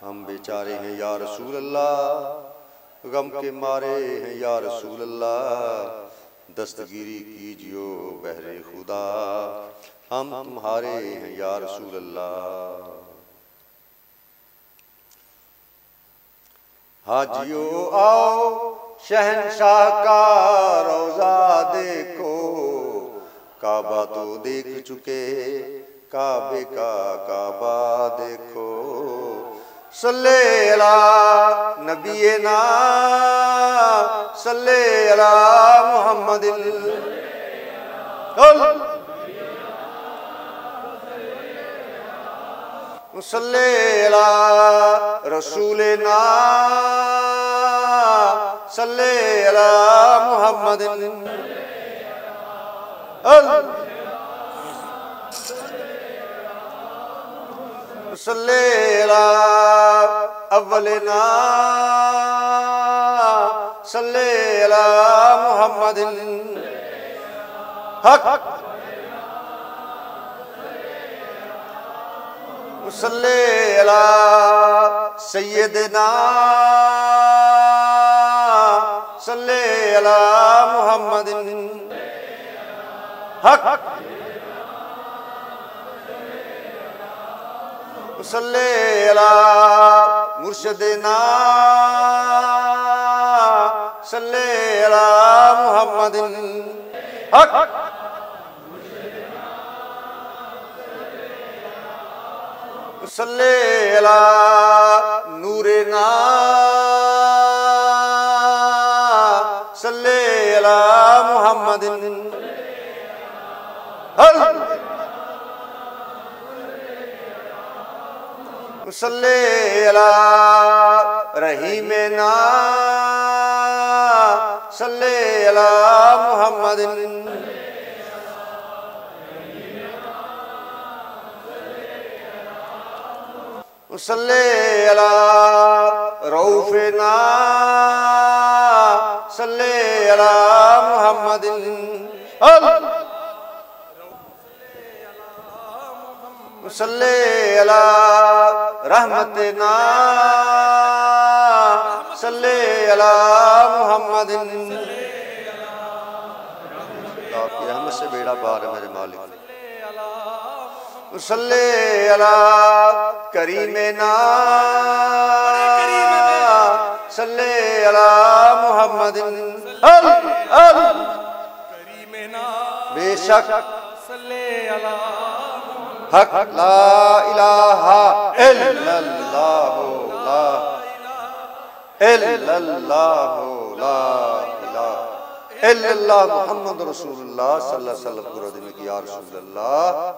हम बेचारे हैं या रसूल अल्लाह, गम के मारे हैं या रसूल अल्लाह। दस्तगीरी कीजियो बहरे खुदा, हम तुम्हारे हैं या रसूल अल्लाह। हाजियो आओ शहंशाह का रोजा देखो, काबा तो देख चुके काबे का काबा देखो। सल्ले अला नबीना सल्ले अला मुहम्मदिन, सल्ले अला रसूलिना सल्ले अला मुहम्मदिन। सल्ले अला अव्वलिना सल्ले अला मुहम्मदिन। हक सल्ले अला सय्यदना सल्ले अला मुहम्मदिन। हक सल्ले अला मुर्शिदना सल्ले अला मुहम्मदिन। हक सल्ले अला नूरना सल्ले अला मुहम्मदिन। सल्ले अला रहीमना सल्ले अला मुहम्मदिन। सल्ले अला रऊफना सल्ले अला मुहम्मदिन। सल्ले अला रहमतना सल्ले अला मुहम्मदिन। आपकी रहमत से बेड़ा पार है मेरे मालिक। सल्ले अला करीमना सल्ले अला मुहम्मदिन। बेशक सल्ले अला हक ला इलाहा इल्लल्लाह ला इल्लल्लाह ला इलाहा इल्लल्लाह मुहम्मद रसूलुल्लाह सल्लल्लाहु अलैहि वसल्लम। या रसूल अल्लाह।